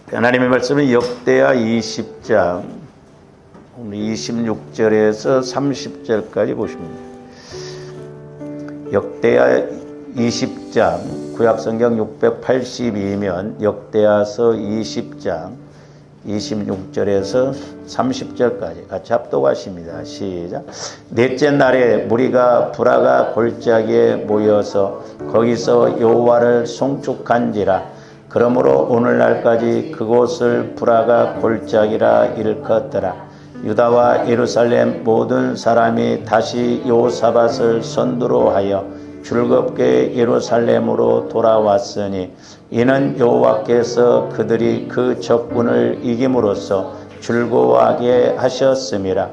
하나님의 말씀은 역대하 20장 26절에서 30절까지 보십니다. 역대하 20장 구약성경 682면 역대하서 20장 26절에서 30절까지 같이 합독하십니다. 시작. 넷째 날에 무리가 브라가 골짜기에 모여서 거기서 여호와를 송축한지라. 그러므로 오늘날까지 그곳을 브라가 골짜기라 일컫더라. 유다와 예루살렘 모든 사람이 다시 여호사밧을 선두로 하여 즐겁게 예루살렘으로 돌아왔으니 이는 여호와께서 그들이 그 적군을 이김으로써 즐거워하게 하셨음이라.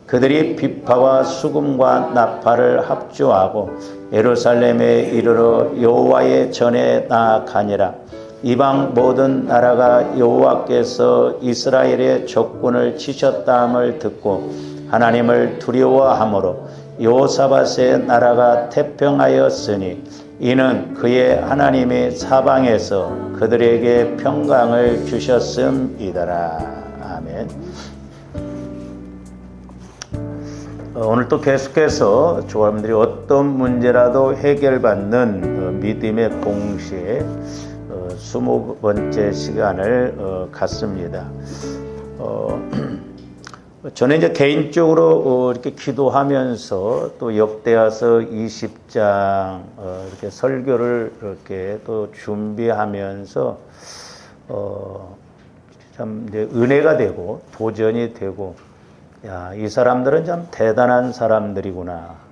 그들이 비파와 수금과 나팔을 합주하고 예루살렘에 이르러 여호와의 전에 나아가니라. 이방 모든 나라가 여호와께서 이스라엘의 적군을 치셨다함을 듣고 하나님을 두려워하므로 여호사밧의 나라가 태평하였으니 이는 그의 하나님이 사방에서 그들에게 평강을 주셨음이더라. 아멘. 오늘 또 계속해서 조합원들이 어떤 문제라도 해결받는 믿음의 공시에 20번째 시간을 갖습니다. 저는 이제 개인적으로 이렇게 기도하면서 또 역대하서 20장 이렇게 설교를 이렇게 또 준비하면서 참 이제 은혜가 되고 도전이 되고, 야, 이 사람들은 참 대단한 사람들이구나.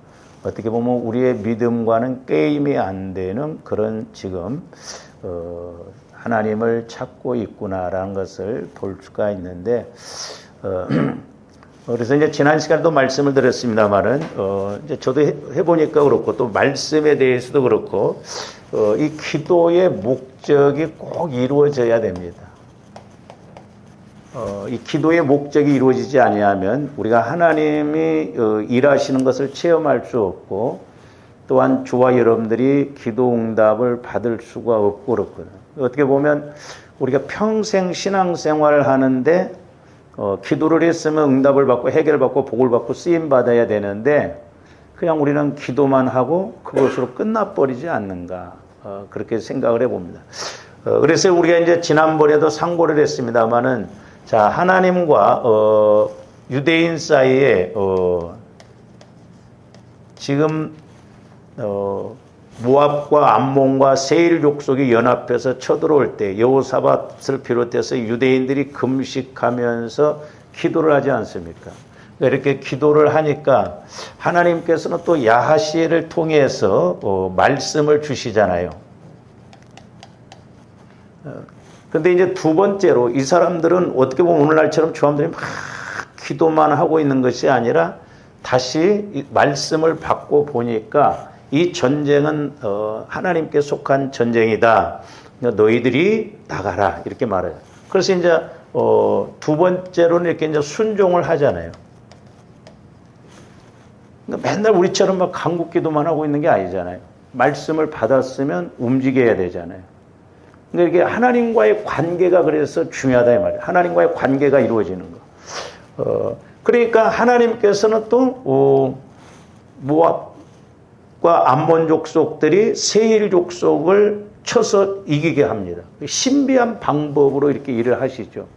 어떻게 보면 우리의 믿음과는 게임이 안 되는 그런 지금 하나님을 찾고 있구나라는 것을 볼 수가 있는데, 그래서 이제 지난 시간에도 말씀을 드렸습니다만은, 이제 저도 해보니까 그렇고, 또 말씀에 대해서도 그렇고, 이 기도의 목적이 꼭 이루어져야 됩니다. 이 기도의 목적이 이루어지지 아니하면 우리가 하나님이 일하시는 것을 체험할 수 없고, 또한 저와 여러분들이 기도 응답을 받을 수가 없고 그렇거든요. 어떻게 보면 우리가 평생 신앙생활을 하는데 기도를 했으면 응답을 받고 해결받고 복을 받고 쓰임 받아야 되는데 그냥 우리는 기도만 하고 그것으로 끝나버리지 않는가, 그렇게 생각을 해봅니다. 그래서 우리가 이제 지난번에도 상고를 했습니다마는, 자, 하나님과 유대인 사이에 지금 모압과 암몬과 세일 족속이 연합해서 쳐들어올 때 여호사밧을 비롯해서 유대인들이 금식하면서 기도를 하지 않습니까? 이렇게 기도를 하니까 하나님께서는 또 야하시엘을 통해서 말씀을 주시잖아요. 근데 이제 두 번째로 이 사람들은 어떻게 보면 오늘날처럼 조합들이 막 기도만 하고 있는 것이 아니라 다시 말씀을 받고 보니까 이 전쟁은 하나님께 속한 전쟁이다. 너희들이 나가라. 이렇게 말해요. 그래서 이제 두 번째로는 이렇게 이제 순종을 하잖아요. 그러니까 맨날 우리처럼 막 간국 기도만 하고 있는 게 아니잖아요. 말씀을 받았으면 움직여야 되잖아요. 그러니까 이게 하나님과의 관계가 그래서 중요하다 이 말이에요. 하나님과의 관계가 이루어지는 거. 그러니까 하나님께서는 또 모압과 암몬 족속들이 세일 족속을 쳐서 이기게 합니다. 신비한 방법으로 이렇게 일을 하시죠.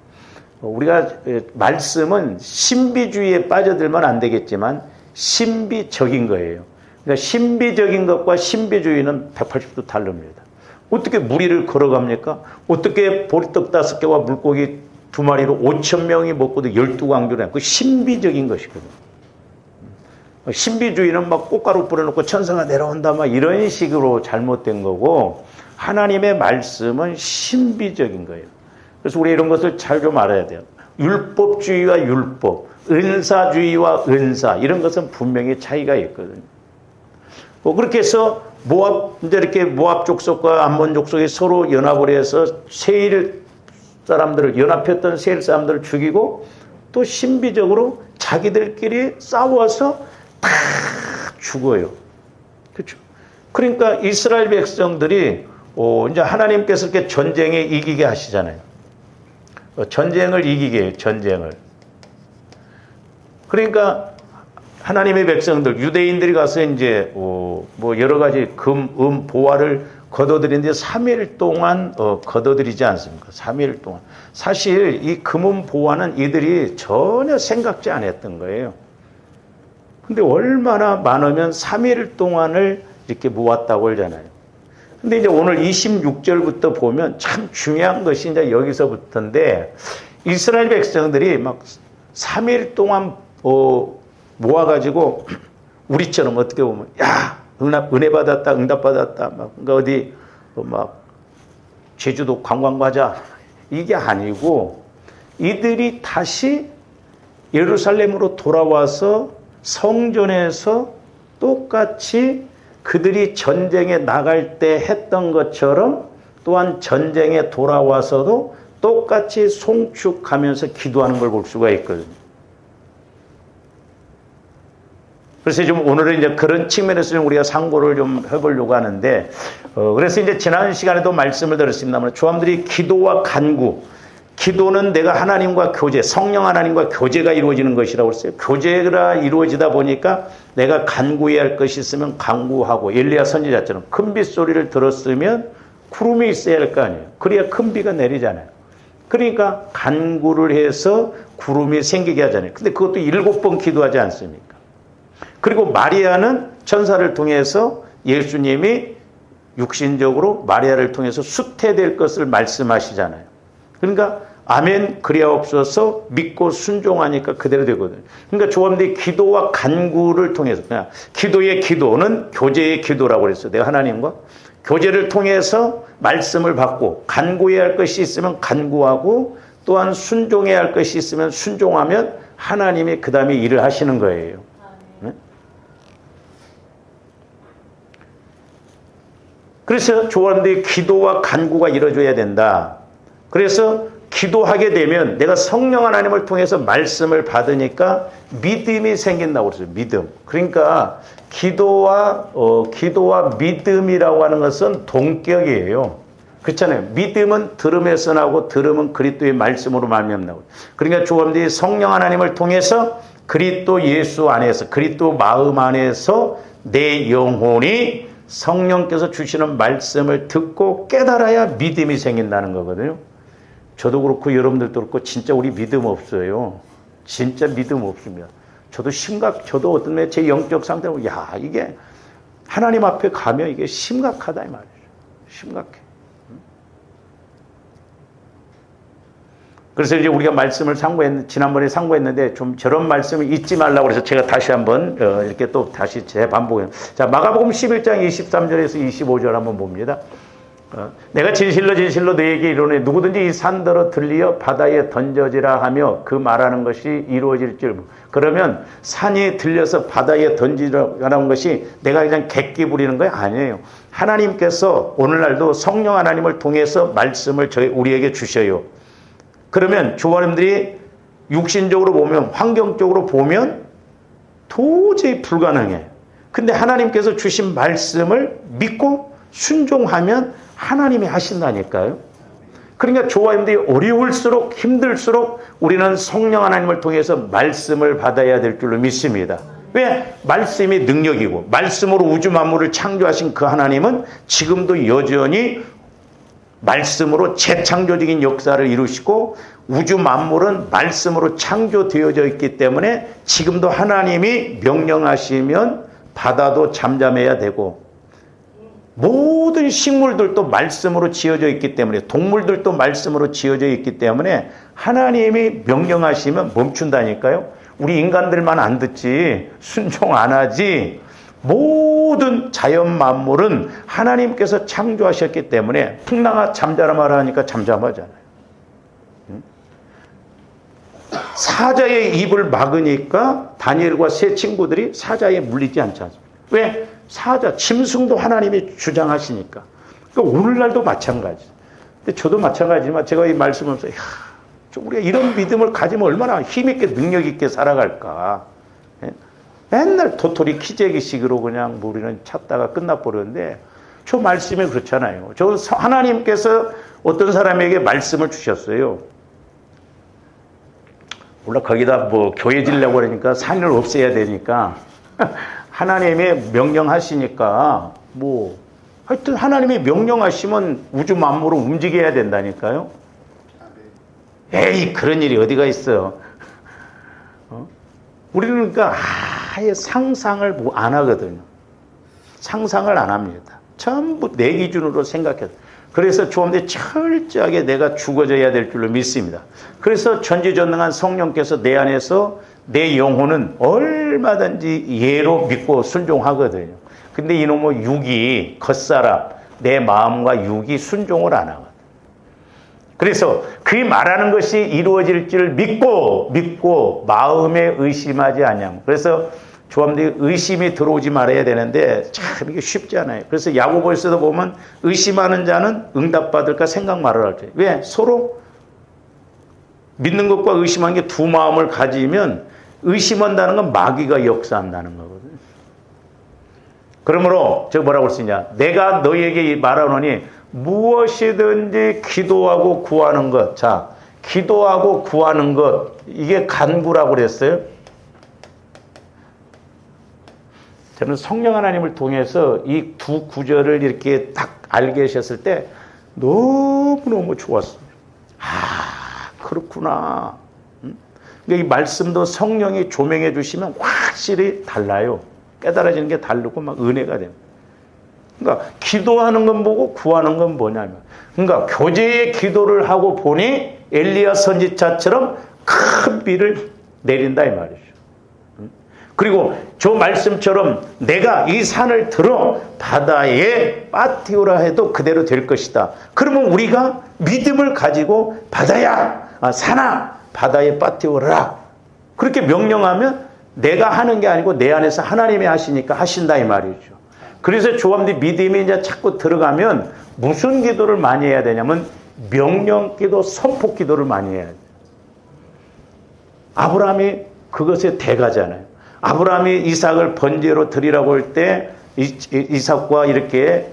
우리가 말씀은 신비주의에 빠져들면 안 되겠지만 신비적인 거예요. 그러니까 신비적인 것과 신비주의는 180도 다릅니다. 어떻게 무리를 걸어갑니까? 어떻게 보리떡 5개와 물고기 2마리로 5,000명이 먹고도 12광주를 해? 그 신비적인 것이거든요. 신비주의는 막 꽃가루 뿌려놓고 천사가 내려온다 막 이런 식으로 잘못된 거고, 하나님의 말씀은 신비적인 거예요. 그래서 우리 이런 것을 잘 좀 알아야 돼요. 율법주의와 율법, 은사주의와 은사, 이런 것은 분명히 차이가 있거든요. 그렇게 해서 이제 이렇게 모압 족속과 암몬 족속이 서로 연합을 해서 세일 사람들을, 연합했던 세일 사람들을 죽이고, 또 신비적으로 자기들끼리 싸워서 다 죽어요. 그렇죠? 그러니까 이스라엘 백성들이 이제 하나님께서 이렇게 전쟁에 이기게 하시잖아요. 전쟁을 이기게 해요. 전쟁을. 그러니까 하나님의 백성들, 유대인들이 가서 이제 뭐 여러 가지 금, 보화를 거둬들이는데 3일 동안 거둬들이지 않습니까? 3일 동안. 사실 이 금은 보화는 이들이 전혀 생각지 않았던 거예요. 근데 얼마나 많으면 3일 동안을 이렇게 모았다고 하잖아요. 근데 이제 오늘 26절부터 보면 참 중요한 것이 이제 여기서부터인데, 이스라엘 백성들이 막 3일 동안 모아가지고 우리처럼 어떻게 보면 야 은혜 받았다, 응답 받았다, 막 어디 막 제주도 관광 가자 이게 아니고, 이들이 다시 예루살렘으로 돌아와서 성전에서 똑같이 그들이 전쟁에 나갈 때 했던 것처럼 또한 전쟁에 돌아와서도 똑같이 송축하면서 기도하는 걸 볼 수가 있거든요. 그래서 좀 오늘은 이제 그런 측면에서 좀 우리가 상고를 좀 해보려고 하는데, 그래서 이제 지난 시간에도 말씀을 드렸습니다만, 조함들이 기도와 간구, 기도는 내가 하나님과 교제, 성령 하나님과 교제가 이루어지는 것이라고 했어요. 교제가 이루어지다 보니까 내가 간구해야 할 것이 있으면 간구하고, 엘리야 선지자처럼 큰 빗소리를 들었으면 구름이 있어야 할 거 아니에요. 그래야 큰 비가 내리잖아요. 그러니까 간구를 해서 구름이 생기게 하잖아요. 근데 그것도 7번 기도하지 않습니까? 그리고 마리아는 천사를 통해서 예수님이 육신적으로 마리아를 통해서 수태될 것을 말씀하시잖아요. 그러니까 아멘 그리하옵소서 믿고 순종하니까 그대로 되거든요. 그러니까 조함들이 기도와 간구를 통해서, 그냥 기도의 기도는 교제의 기도라고 그랬어요. 내가 하나님과 교제를 통해서 말씀을 받고, 간구해야 할 것이 있으면 간구하고, 또한 순종해야 할 것이 있으면 순종하면 하나님이 그 다음에 일을 하시는 거예요. 네? 그래서 조함들이 기도와 간구가 이루어져야 된다. 그래서 기도하게 되면 내가 성령 하나님을 통해서 말씀을 받으니까 믿음이 생긴다고 그랬어요. 믿음. 그러니까 기도와 믿음이라고 하는 것은 동격이에요. 그렇잖아요. 믿음은 들음에서 나고 들음은 그리스도의 말씀으로 말미암나고. 그러니까 조함들이 성령 하나님을 통해서 그리스도 예수 안에서, 그리스도 마음 안에서 내 영혼이 성령께서 주시는 말씀을 듣고 깨달아야 믿음이 생긴다는 거거든요. 저도 그렇고 여러분들도 그렇고 진짜 우리 믿음 없어요. 진짜 믿음 없습니다. 저도 어떤 면 제 영적 상태로 이게 하나님 앞에 가면 이게 심각하다 이 말이죠. 심각해. 그래서 이제 우리가 말씀을 지난번에 상고했는데 좀 저런 말씀을 잊지 말라고 그래서 제가 다시 한번 이렇게 또 다시 재반복해요. 자, 마가복음 11장 23절에서 25절 한번 봅니다. 내가 진실로 너에게 이르노니 누구든지 이 산더러 들리어 바다에 던져지라 하며 그 말하는 것이 이루어질 줄. 그러면 산이 들려서 바다에 던지라는 것이 내가 그냥 객기 부리는 거 아니에요. 하나님께서 오늘날도 성령 하나님을 통해서 말씀을 우리에게 주셔요. 그러면 조원님들이 육신적으로 보면, 환경적으로 보면 도저히 불가능해. 근데 하나님께서 주신 말씀을 믿고 순종하면 하나님이 하신다니까요. 그러니까 조화님들이 어려울수록 힘들수록 우리는 성령 하나님을 통해서 말씀을 받아야 될 줄로 믿습니다. 왜? 말씀이 능력이고 말씀으로 우주 만물을 창조하신 그 하나님은 지금도 여전히 말씀으로 재창조적인 역사를 이루시고 우주 만물은 말씀으로 창조되어져 있기 때문에 지금도 하나님이 명령하시면 바다도 잠잠해야 되고 모든 식물들도 말씀으로 지어져 있기 때문에 동물들도 말씀으로 지어져 있기 때문에 하나님이 명령하시면 멈춘다니까요. 우리 인간들만 안 듣지 순종 안 하지 모든 자연 만물은 하나님께서 창조하셨기 때문에 풍랑아 잠자라 말아 하니까 잠잠하잖아요. 사자의 입을 막으니까 다니엘과 세 친구들이 사자에 물리지 않지 않습니까? 왜? 사자, 짐승도 하나님이 주장하시니까. 그러니까 오늘날도 마찬가지. 근데 저도 마찬가지지만 제가 이 말씀하면서 우리가 이런 믿음을 가지면 얼마나 힘있게 능력있게 살아갈까. 맨날 도토리 키재기식으로 그냥 우리는 찾다가 끝나버렸는데 저 말씀이 그렇잖아요. 저 하나님께서 어떤 사람에게 말씀을 주셨어요. 물론 거기다 뭐 교회 지려고 그러니까 산을 없애야 되니까 하나님이 명령하시니까 뭐 하여튼 하나님이 명령하시면 우주 만물을 움직여야 된다니까요. 에이 그런 일이 어디가 있어. 우리는 그러니까 아예 상상을 안 하거든요. 상상을 안 합니다. 전부 내 기준으로 생각해요. 그래서 조언데 철저하게 내가 죽어져야 될 줄로 믿습니다. 그래서 전지전능한 성령께서 내 안에서 내 영혼은 얼마든지 예로 믿고 순종하거든요. 근데 이놈의 육이 겉사람, 내 마음과 육이 순종을 안 하거든요. 그래서 그 말하는 것이 이루어질 줄 믿고 마음에 의심하지 않냐고. 그래서 조합들이 의심이 들어오지 말아야 되는데 참 이게 쉽지 않아요. 그래서 야고보에서도 보면 의심하는 자는 응답받을까 생각 말을 할 때. 왜? 서로 믿는 것과 의심하는 게 두 마음을 가지면 의심한다는 건 마귀가 역사한다는 거거든요. 그러므로 제가 뭐라고 할 수 있냐. 내가 너희에게 말하노니 무엇이든지 기도하고 구하는 것. 자, 기도하고 구하는 것. 이게 간구라고 그랬어요. 저는 성령 하나님을 통해서 이 두 구절을 이렇게 딱 알게 하셨을 때 너무너무 좋았어요. 아, 그렇구나. 그러니까 이 말씀도 성령이 조명해 주시면 확실히 달라요. 깨달아지는 게 다르고 막 은혜가 됩니다. 그러니까 기도하는 건 뭐고 구하는 건 뭐냐면, 그러니까 교제의 기도를 하고 보니 엘리야 선지자처럼 큰 비를 내린다 이 말이죠. 그리고 저 말씀처럼 내가 이 산을 들어 바다에 빠뜨리라 해도 그대로 될 것이다. 그러면 우리가 믿음을 가지고 바다야, 산아, 바다에 빠뜨리라. 그렇게 명령하면 내가 하는 게 아니고 내 안에서 하나님이 하시니까 하신다 이 말이죠. 그래서 조합들 믿음이 이제 자꾸 들어가면 무슨 기도를 많이 해야 되냐면 명령 기도, 선포 기도를 많이 해야 돼요. 아브라함이 그것의 대가잖아요. 아브라함이 이삭을 번제로 드리라고 할 때 이삭과 이렇게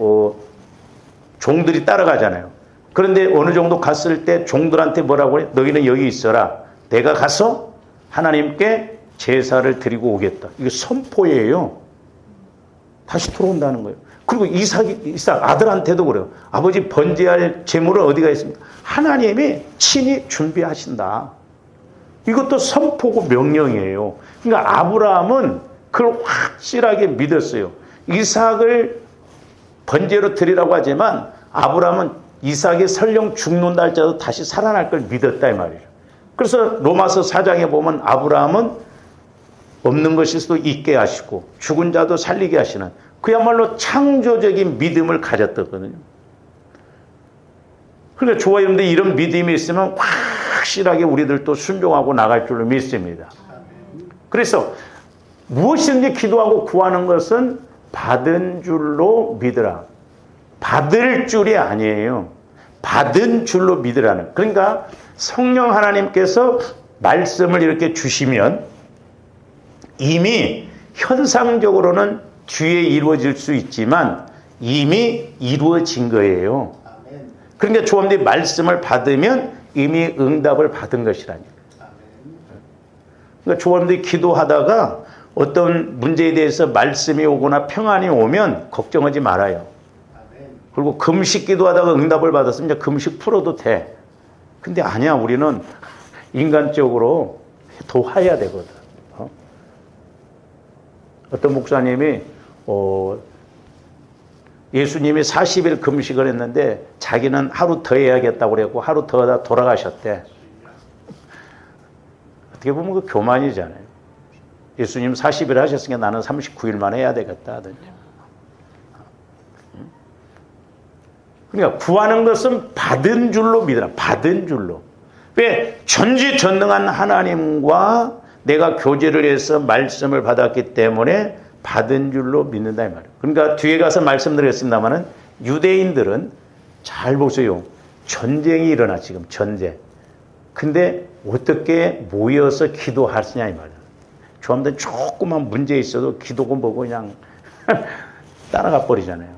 종들이 따라가잖아요. 그런데 어느 정도 갔을 때 종들한테 뭐라고 해? 너희는 여기 있어라. 내가 가서 하나님께 제사를 드리고 오겠다. 이게 선포예요. 다시 들어온다는 거예요. 그리고 이삭 아들한테도 그래요. 아버지 번제할 제물은 어디가 있습니까? 하나님이 친히 준비하신다. 이것도 선포고 명령이에요. 그러니까 아브라함은 그걸 확실하게 믿었어요. 이삭을 번제로 드리라고 하지만 아브라함은 이삭이 설령 죽는다 할지라도 다시 살아날 걸 믿었다 이 말이죠. 그래서 로마서 4장에 보면 아브라함은 없는 것일 수도 있게 하시고 죽은 자도 살리게 하시는 그야말로 창조적인 믿음을 가졌거든요. 그러니까 좋아요. 그런데 이런 믿음이 있으면 확실하게 우리들도 순종하고 나갈 줄로 믿습니다. 그래서 무엇이든지 기도하고 구하는 것은 받은 줄로 믿으라. 받을 줄이 아니에요. 받은 줄로 믿으라는. 그러니까 성령 하나님께서 말씀을 이렇게 주시면 이미 현상적으로는 뒤에 이루어질 수 있지만 이미 이루어진 거예요. 그러니까 조합들이 말씀을 받으면 이미 응답을 받은 것이라니까. 그러니까 조합들이 기도하다가 어떤 문제에 대해서 말씀이 오거나 평안이 오면 걱정하지 말아요. 그리고 금식 기도하다가 응답을 받았으면 이제 금식 풀어도 돼. 근데 아니야, 우리는 인간적으로 도와야 되거든. 어떤 목사님이 예수님이 40일 금식을 했는데 자기는 하루 더 해야겠다고 그랬고 하루 더 하다 돌아가셨대. 어떻게 보면 그 교만이잖아요. 예수님 40일 하셨으니까 나는 39일만 해야 되겠다 하든지. 그러니까 구하는 것은 받은 줄로 믿으라. 받은 줄로. 왜? 전지전능한 하나님과 내가 교제를 해서 말씀을 받았기 때문에 받은 줄로 믿는다 이 말이에요. 그러니까 뒤에 가서 말씀드렸습니다마는 유대인들은 잘 보세요. 전쟁이 일어나 지금 전쟁. 근데 어떻게 모여서 기도하시냐 이 말이에요. 조합들 조그만 문제 있어도 기도고 뭐고 그냥 따라가 버리잖아요.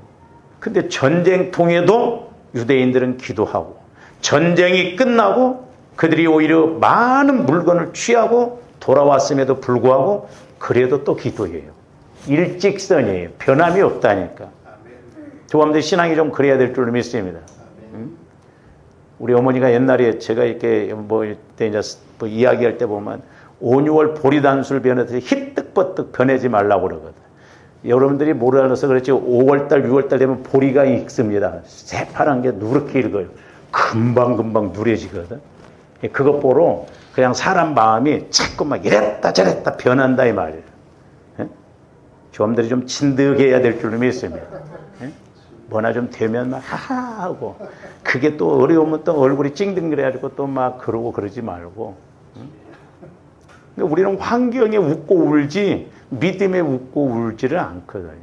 근데 전쟁통에도 유대인들은 기도하고 전쟁이 끝나고 그들이 오히려 많은 물건을 취하고 돌아왔음에도 불구하고 그래도 또 기도해요. 일직선이에요. 변함이 없다니까. 조감들 신앙이 좀 그래야 될 줄로 믿습니다. 우리 어머니가 옛날에 제가 이렇게 이제 이야기할 때 보면 5, 6월 보리단술 변해서 희뜩버뜩 변하지 말라고 그러거든. 여러분들이 몰라서 그렇지 5월달, 6월달 되면 보리가 익습니다. 새파란 게 누렇게 익어요. 금방 누래지거든. 그것 보러 그냥 사람 마음이 자꾸 막 이랬다 저랬다 변한다 이 말이에요. 조감들이 좀 진득해야 될 줄로 믿습니다. 뭐나 좀 되면 막 하하 하고 그게 또 어려우면 또 얼굴이 찡득거려가지고 또 막 그러고 그러지 말고. 그러니까 우리는 환경에 웃고 울지 믿음에 웃고 울지를 않거든요.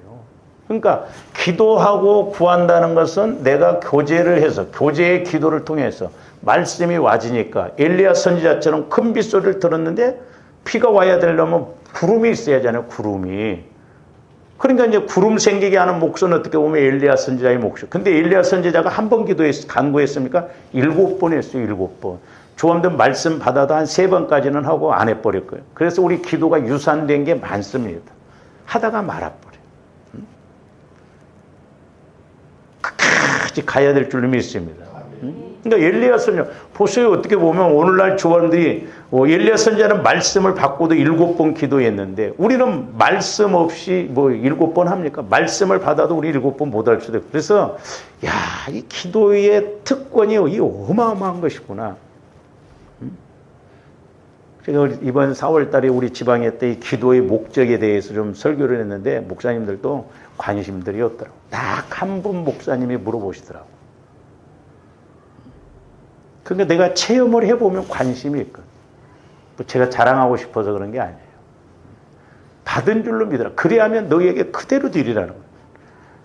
그러니까 기도하고 구한다는 것은 내가 교제를 해서 교제의 기도를 통해서 말씀이 와지니까 엘리야 선지자처럼 큰 빗소리를 들었는데 비가 와야 되려면 구름이 있어야 하잖아요. 구름이. 그러니까 이제 구름 생기게 하는 몫은 어떻게 보면 엘리야 선지자의 몫이에요. 근데 엘리야 선지자가 한 번 간구했습니까? 7번 했어요. 7번. 조감들 말씀 받아도 한 3번까지는 하고 안 해버릴 거예요. 그래서 우리 기도가 유산된 게 많습니다. 하다가 말아버려요. 끝까지 가야 될 줄로 믿습니다. 그러니까 엘리야 선지자 보세요. 어떻게 보면 오늘날 조원들이 엘리야 선지자는 말씀을 받고도 7번 기도했는데 우리는 말씀 없이 7번 합니까? 말씀을 받아도 우리 7번 못 할 수도 있고. 그래서 이 기도의 특권이 이 어마어마한 것이구나. 제가 이번 4월 달에 우리 지방에 때 이 기도의 목적에 대해서 좀 설교를 했는데 목사님들도 관심들이 없더라고요. 딱 한 분 목사님이 물어보시더라고요. 그러니까 내가 체험을 해보면 관심이 있거든요. 제가 자랑하고 싶어서 그런 게 아니에요. 받은 줄로 믿어라. 그래야면 너에게 그대로 되리라는 거예요.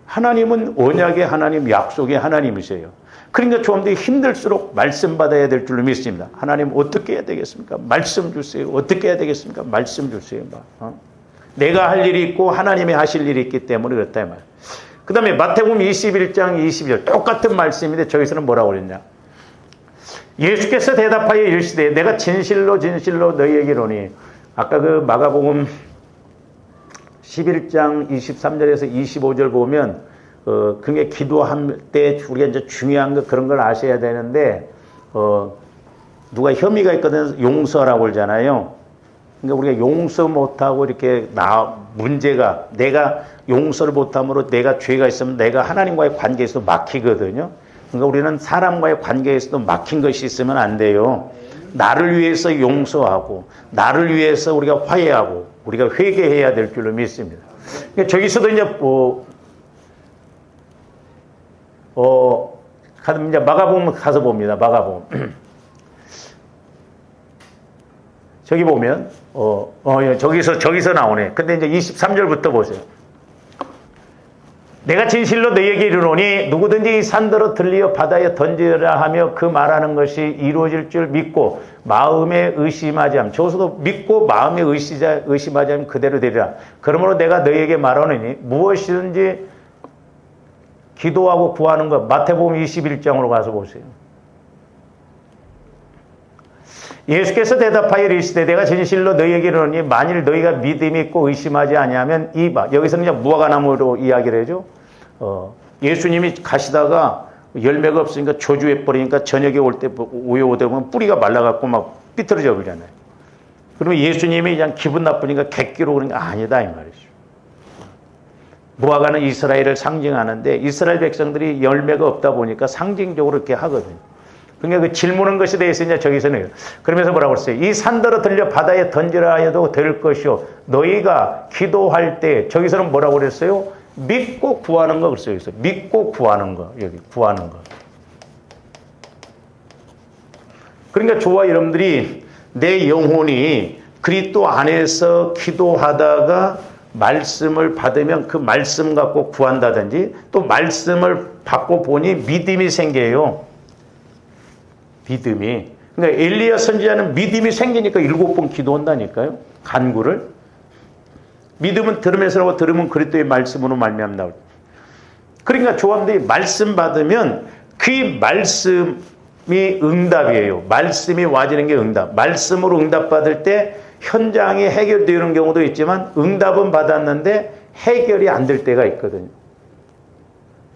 하나님은 언약의 하나님, 약속의 하나님이세요. 그러니까 조금더 힘들수록 말씀 받아야 될 줄로 믿습니다. 하나님 어떻게 해야 되겠습니까? 말씀 주세요. 어떻게 해야 되겠습니까? 말씀 주세요. 내가 할 일이 있고 하나님이 하실 일이 있기 때문에 그렇다 이 말. 그 다음에 마태복음 21장 22절 똑같은 말씀인데 저기서는 뭐라고 그랬냐? 예수께서 대답하여 이르시되 내가 진실로 너희에게 이르노니 아까 그 마가복음 11장 23절에서 25절 보면 그게 기도할 때 우리가 이제 중요한 거 그런 걸 아셔야 되는데 누가 혐의가 있거든 용서라고 그러잖아요. 그러니까 우리가 용서 못하고 이렇게 문제가 내가 용서를 못함으로 내가 죄가 있으면 내가 하나님과의 관계에서 막히거든요. 그러니까 우리는 사람과의 관계에서도 막힌 것이 있으면 안 돼요. 나를 위해서 용서하고 나를 위해서 우리가 화해하고 우리가 회개해야 될 줄로 믿습니다. 그러니까 저기서도 이제 이제 마가복음 가서 봅니다. 마가복음 저기 보면 저기서 나오네. 근데 이제 23절부터 보세요. 내가 진실로 너희에게 이르노니 누구든지 이 산더러 들리어 바다에 던지라 하며 그 말하는 것이 이루어질 줄 믿고 마음에 의심하지 않으면 저기서도 믿고 마음에 의심하지 않으면 그대로 되리라. 그러므로 내가 너희에게 말하노니 무엇이든지 기도하고 구하는 것 마태복음 21장으로 가서 보세요. 예수께서 대답하여 이르시되 내가 진실로 너희에게 이르노니 만일 너희가 믿음이 있고 의심하지 아니하면 여기서는 이제 무화과나무로 이야기를 해죠. 예수님이 가시다가 열매가 없으니까 저주해 버리니까 저녁에 올 때 오후에 오다 보면 뿌리가 말라갖고 막 삐뚤어져 버리잖아요. 그러면 예수님이 그냥 기분 나쁘니까 객기로 그런 게 아니다 이 말이죠. 무화과는 이스라엘을 상징하는데 이스라엘 백성들이 열매가 없다 보니까 상징적으로 이렇게 하거든요. 그러니까 그 질문한 것에 대해서 이제 저기서는 그러면서 뭐라고 했어요? 이 산더러 들려 바다에 던지라 해도 될 것이요. 너희가 기도할 때 저기서는 뭐라고 그랬어요? 믿고 구하는 거 그랬어요. 여기서 믿고 구하는 거 여기 구하는 거. 그러니까 저와 여러분들이 내 영혼이 그리스도 안에서 기도하다가 말씀을 받으면 그 말씀 갖고 구한다든지 또 말씀을 받고 보니 믿음이 생겨요. 믿음이. 그러니까 엘리야 선지자는 믿음이 생기니까 7번 기도한다니까요. 간구를. 믿음은 들으면서 하고 들으면 그리스도의 말씀으로 말미암아 나오죠. 그러니까 조합들이 말씀 받으면 그 말씀 응답이에요. 말씀이 와지는 게 응답. 말씀으로 응답받을 때 현장이 해결되는 경우도 있지만 응답은 받았는데 해결이 안 될 때가 있거든요.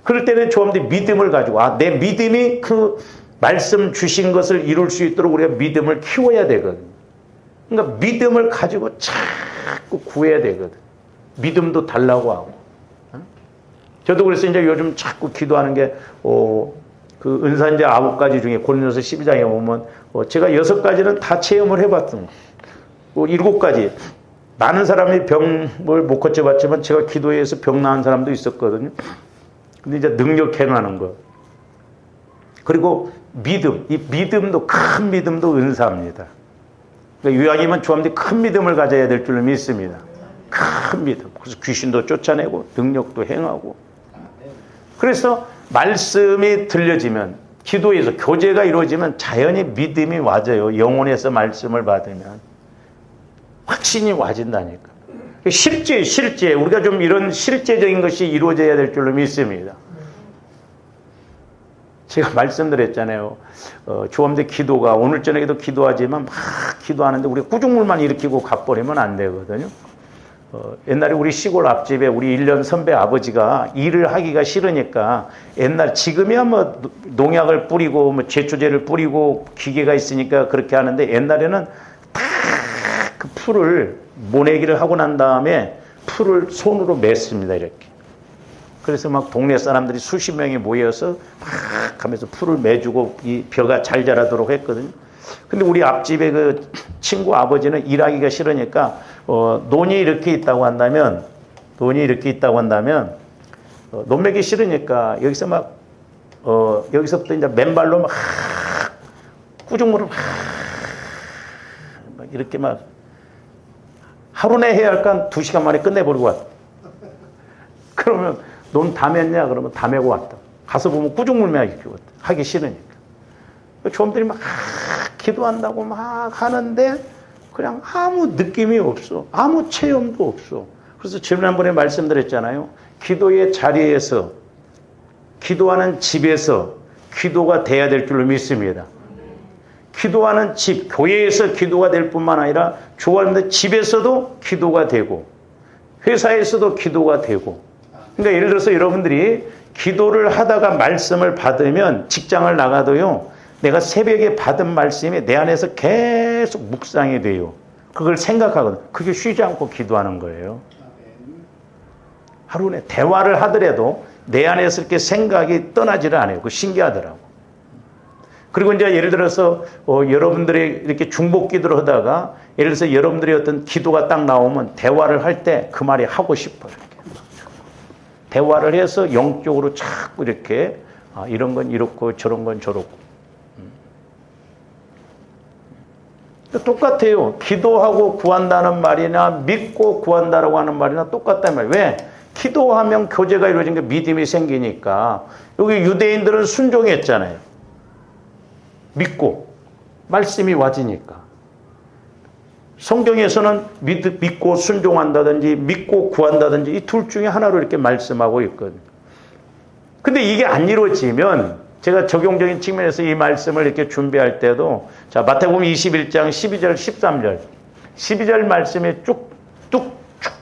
그럴 때는 조합들이 믿음을 가지고 내 믿음이 그 말씀 주신 것을 이룰 수 있도록 우리가 믿음을 키워야 되거든요. 그러니까 믿음을 가지고 자꾸 구해야 되거든. 믿음도 달라고 하고. 저도 그래서 이제 요즘 자꾸 기도하는 게 그 은사인제 9가지 중에 고린도서 12장에 보면 제가 6가지는 다 체험을 해봤던 거. 7가지. 많은 사람이 병을 못 고쳐봤지만 제가 기도해서 병 나은 사람도 있었거든요. 근데 이제 능력 행하는 거. 그리고 믿음. 이 믿음도, 큰 믿음도 은사입니다. 그러니까 요약이면 조합들이 큰 믿음을 가져야 될 줄로 믿습니다. 큰 믿음. 그래서 귀신도 쫓아내고 능력도 행하고. 그래서 말씀이 들려지면, 기도에서 교제가 이루어지면 자연히 믿음이 와져요. 영혼에서 말씀을 받으면. 확신이 와진다니까. 실제 우리가 좀 이런 실제적인 것이 이루어져야 될 줄로 믿습니다. 제가 말씀드렸잖아요. 조합대 기도가 오늘 저녁에도 기도하지만 막 기도하는데 우리가 꾸중물만 일으키고 가버리면 안 되거든요. 옛날에 우리 시골 앞집에 우리 1년 선배 아버지가 일을 하기가 싫으니까 지금이야 뭐 농약을 뿌리고 뭐 제초제를 뿌리고 기계가 있으니까 그렇게 하는데 옛날에는 다 그 풀을 모내기를 하고 난 다음에 풀을 손으로 맸습니다. 이렇게. 그래서 막 동네 사람들이 수십 명이 모여서 막 하면서 풀을 매주고 이 벼가 잘 자라도록 했거든요. 근데 우리 앞집에 그 친구 아버지는 일하기가 싫으니까 논이 이렇게 있다고 한다면 논매기 싫으니까 여기서 막 여기서부터 이제 맨발로 막 꾸중물을 막 이렇게 막 하루 내 해야 할까 2시간 만에 끝내버리고 왔다. 그러면 논 다 맸냐? 그러면 다 메고 왔다. 가서 보면 꾸중물매야 하기 싫으니까. 조원들이 막 기도한다고 막 하는데 그냥 아무 느낌이 없어. 아무 체험도 없어. 그래서 지난번에 말씀드렸잖아요. 기도의 자리에서, 기도하는 집에서 기도가 돼야 될 줄로 믿습니다. 기도하는 집, 교회에서 기도가 될 뿐만 아니라 좋아하는데 집에서도 기도가 되고 회사에서도 기도가 되고. 그러니까 예를 들어서 여러분들이 기도를 하다가 말씀을 받으면 직장을 나가도요. 내가 새벽에 받은 말씀이 내 안에서 계속 묵상이 돼요. 그걸 생각하거든. 그게 쉬지 않고 기도하는 거예요. 하루에 대화를 하더라도 내 안에서 이렇게 생각이 떠나지를 않아요. 그거 신기하더라고. 그리고 이제 예를 들어서 여러분들이 이렇게 중복 기도를 하다가 예를 들어서 여러분들이 어떤 기도가 딱 나오면 대화를 할 때 그 말이 하고 싶어요. 대화를 해서 영적으로 자꾸 이렇게 이런 건 이렇고 저런 건 저렇고. 똑같아요. 기도하고 구한다는 말이나 믿고 구한다라고 하는 말이나 똑같단 말이에요. 왜? 기도하면 교제가 이루어진 게 믿음이 생기니까. 여기 유대인들은 순종했잖아요. 믿고 말씀이 와지니까. 성경에서는 믿고 순종한다든지 믿고 구한다든지 이 둘 중에 하나로 이렇게 말씀하고 있거든요. 근데 이게 안 이루어지면 제가 적용적인 측면에서 이 말씀을 이렇게 준비할 때도 자 마태복음 21장 12절 13절 12절 말씀이 쭉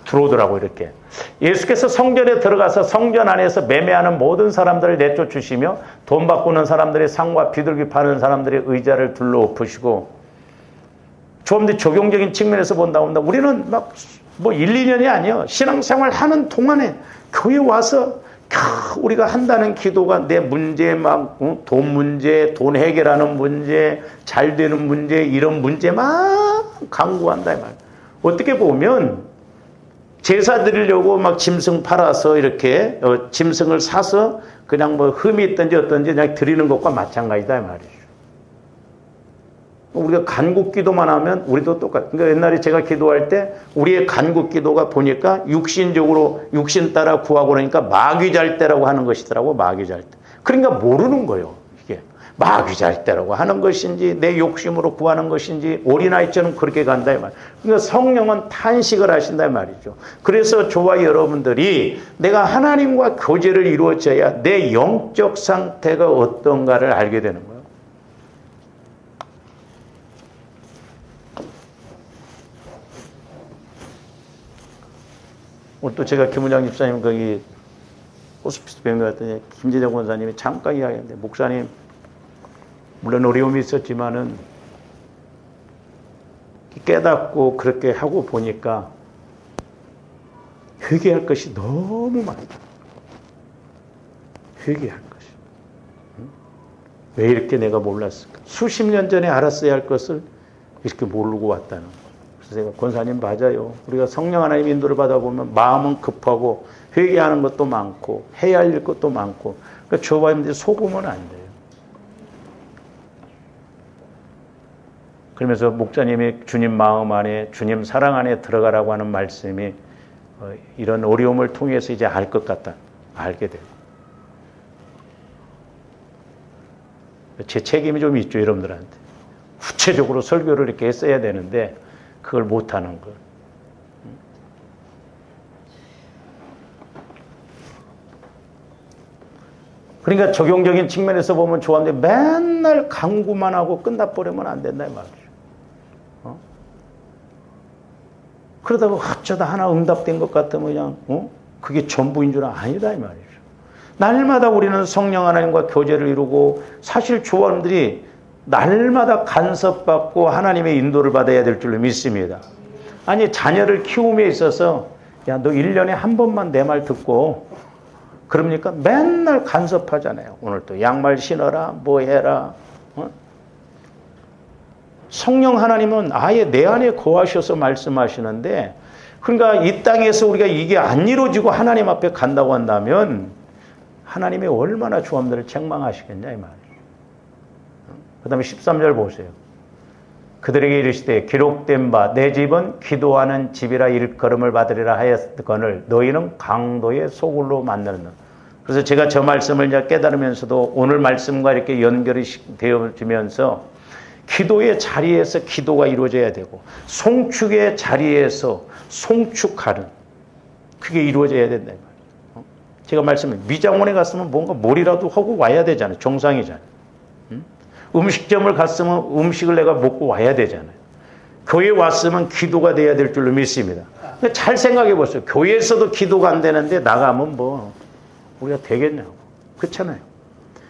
들어오더라고요. 이렇게 예수께서 성전에 들어가서 성전 안에서 매매하는 모든 사람들을 내쫓으시며 돈 바꾸는 사람들의 상과 비둘기 파는 사람들의 의자를 둘러엎으시고. 좀 더 적용적인 측면에서 본다고 한다. 우리는 막 뭐 1, 2년이 아니에요. 신앙생활 하는 동안에 교회 와서 우리가 한다는 기도가 내 문제 돈 문제, 돈 해결하는 문제, 잘 되는 문제, 이런 문제 막 강구한다 이 말. 어떻게 보면 제사 드리려고 막 짐승 팔아서 이렇게 짐승을 사서 그냥 뭐 흠이 있든지 어떤지 그냥 드리는 것과 마찬가지다 이 말이죠. 우리가 간구 기도만 하면 우리도 똑같아요. 그러니까 옛날에 제가 기도할 때 우리의 간구 기도가 보니까 육신적으로 육신 따라 구하고 그러니까 마귀 잘 때라고 하는 것이더라고. 마귀 잘 때. 그러니까 모르는 거예요. 이게 마귀 잘 때라고 하는 것인지 내 욕심으로 구하는 것인지 어린아이처럼 그렇게 간다 이 말. 그러니까 성령은 탄식을 하신다 이 말이죠. 그래서 저와 여러분들이 내가 하나님과 교제를 이루어져야 내 영적 상태가 어떤가를 알게 되는 거예요. 오늘 또 제가 김은장 집사님 거기 호스피스 병원 갔더니 김재정 권사님이 잠깐 이야기하는데, 목사님 물론 어려움이 있었지만은 깨닫고 그렇게 하고 보니까 회개할 것이 너무 많다. 회개할 것이. 왜 이렇게 내가 몰랐을까? 수십 년 전에 알았어야 할 것을 이렇게 모르고 왔다는 거예요. 그래서 제가 권사님 맞아요. 우리가 성령 하나님 인도를 받아보면 마음은 급하고 회개하는 것도 많고 해야 할 것도 많고, 그러니까 조바님들이 속으면 안 돼요. 그러면서 목사님이 주님 마음 안에, 주님 사랑 안에 들어가라고 하는 말씀이 이런 어려움을 통해서 이제 알 것 같다. 알게 돼요. 제 책임이 좀 있죠, 여러분들한테. 구체적으로 설교를 이렇게 했어야 되는데 그걸 못하는 거. 그러니까 적용적인 측면에서 보면 좋아하는데 맨날 강구만 하고 끝나버리면 안 된다 이 말이죠. 그러다가 어쩌다 하나 응답된 것 같으면 그냥 그게 전부인 줄 아니다 이 말이죠. 날마다 우리는 성령 하나님과 교제를 이루고, 사실 조원들이 날마다 간섭받고 하나님의 인도를 받아야 될 줄로 믿습니다. 아니, 자녀를 키움에 있어서 야, 너 1년에 한 번만 내 말 듣고, 그럽니까? 맨날 간섭하잖아요. 오늘 또 양말 신어라, 뭐 해라. 성령 하나님은 아예 내 안에 거하셔서 말씀하시는데, 그러니까 이 땅에서 우리가 이게 안 이루어지고 하나님 앞에 간다고 한다면 하나님이 얼마나 조함들을 책망하시겠냐 이 말이에요. 그 다음에 13절 보세요. 그들에게 이르시되 기록된 바 내 집은 기도하는 집이라 일컬음을 받으리라 하였거늘 너희는 강도의 소굴로 만드는. 그래서 제가 저 말씀을 이제 깨달으면서도 오늘 말씀과 이렇게 연결이 되어지면서 기도의 자리에서 기도가 이루어져야 되고, 송축의 자리에서 송축하는, 그게 이루어져야 된다. 제가 말씀을, 미장원에 갔으면 뭔가 뭘이라도 하고 와야 되잖아요. 정상이잖아요. 음식점을 갔으면 음식을 내가 먹고 와야 되잖아요. 교회에 왔으면 기도가 돼야 될 줄로 믿습니다. 잘 생각해 보세요. 교회에서도 기도가 안 되는데 나가면 뭐 우리가 되겠냐고. 그렇잖아요.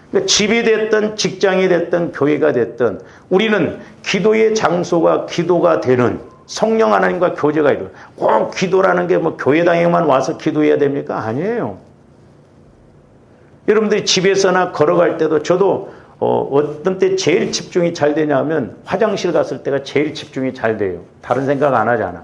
그러니까 집이 됐든 직장이 됐든 교회가 됐든 우리는 기도의 장소가 기도가 되는, 성령 하나님과 교제가 이루어요. 꼭 기도라는 게 뭐 교회당에만 와서 기도해야 됩니까? 아니에요. 여러분들이 집에서나 걸어갈 때도, 저도 어떤 때 제일 집중이 잘 되냐면 화장실 갔을 때가 제일 집중이 잘 돼요. 다른 생각 안 하잖아.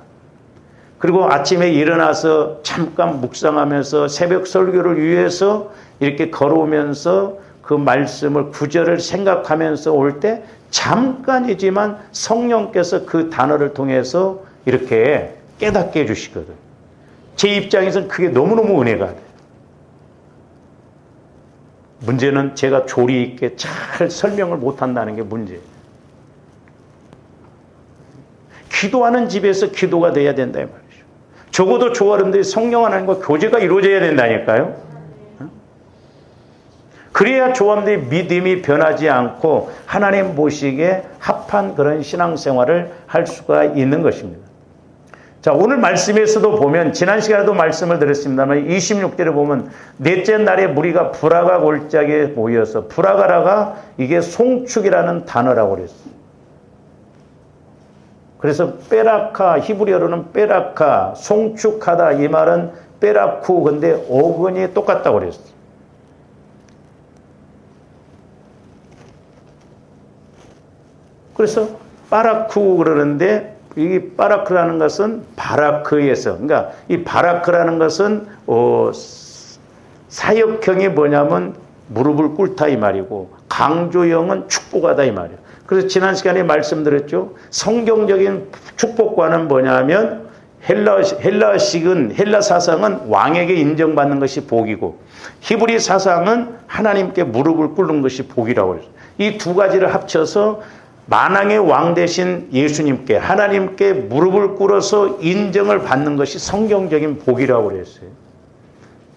그리고 아침에 일어나서 잠깐 묵상하면서 새벽 설교를 위해서 이렇게 걸어오면서 그 말씀을, 구절을 생각하면서 올 때 잠깐이지만 성령께서 그 단어를 통해서 이렇게 깨닫게 해주시거든. 제 입장에서는 그게 너무너무 은혜가 돼. 문제는 제가 조리 있게 잘 설명을 못한다는 게 문제예요. 기도하는 집에서 기도가 돼야 된다 이 말이죠. 적어도 조아름들이 성령 하나님과 교제가 이루어져야 된다니까요. 그래야 조함들이 믿음이 변하지 않고 하나님 보시기에 합한 그런 신앙생활을 할 수가 있는 것입니다. 자, 오늘 말씀에서도 보면, 지난 시간에도 말씀을 드렸습니다만 26절에 보면 넷째 날에 무리가 브라가 골짜기에 모여서, 브라가라가 이게 송축이라는 단어라고 그랬어요. 그래서 빼라카, 히브리어로는 빼라카, 송축하다, 이 말은 빼라쿠, 근데 어근이 똑같다고 그랬어요. 그래서 빠라쿠 그러는데, 이 빠라크라는 것은 바라크에서, 그러니까 이 바라크라는 것은 사역형이 뭐냐면 무릎을 꿇다 이 말이고, 강조형은 축복하다 이 말이에요. 그래서 지난 시간에 말씀드렸죠. 성경적인 축복과는 뭐냐면 헬라식은, 헬라 사상은 왕에게 인정받는 것이 복이고, 히브리 사상은 하나님께 무릎을 꿇는 것이 복이라고 해요. 이 두 가지를 합쳐서 만왕의 왕 되신 예수님께, 하나님께 무릎을 꿇어서 인정을 받는 것이 성경적인 복이라고 그랬어요.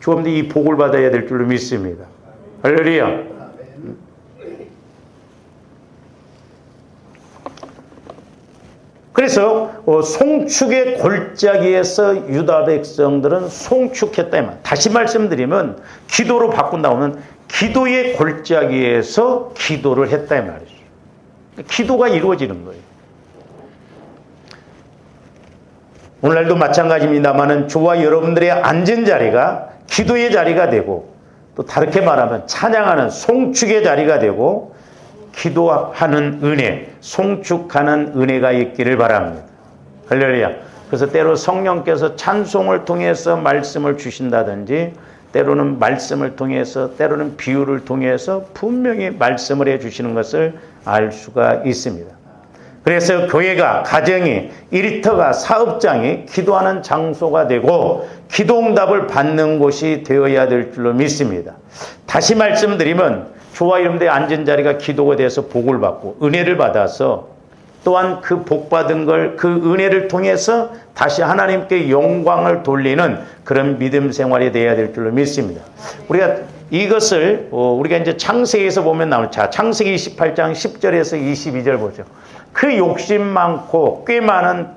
조금도 이 복을 받아야 될 줄로 믿습니다. 할렐루야. 그래서 송축의 골짜기에서 유다 백성들은 송축했다. 다시 말씀드리면 기도로 바꾼다고 하면 기도의 골짜기에서 기도를 했다 이 말이죠. 기도가 이루어지는 거예요. 오늘날도 마찬가지입니다만은 저와 여러분들의 앉은 자리가 기도의 자리가 되고 또 다르게 말하면 찬양하는 송축의 자리가 되고 기도하는 은혜, 송축하는 은혜가 있기를 바랍니다. 할렐루야. 그래서 때로 성령께서 찬송을 통해서 말씀을 주신다든지 때로는 말씀을 통해서 때로는 비유를 통해서 분명히 말씀을 해주시는 것을 알 수가 있습니다. 그래서 교회가, 가정이, 일터가, 사업장이 기도하는 장소가 되고 기도응답을 받는 곳이 되어야 될 줄로 믿습니다. 다시 말씀드리면 저와 여러분들의 앉은 자리가 기도가 돼서 복을 받고 은혜를 받아서 또한 그 복받은 걸 그 은혜를 통해서 다시 하나님께 영광을 돌리는 그런 믿음 생활이 되어야 될 줄로 믿습니다. 우리가 이것을 우리가 이제 창세기에서 보면 나오는 자 창세기 28장 10절에서 22절 보죠. 그 욕심 많고 꽤 많은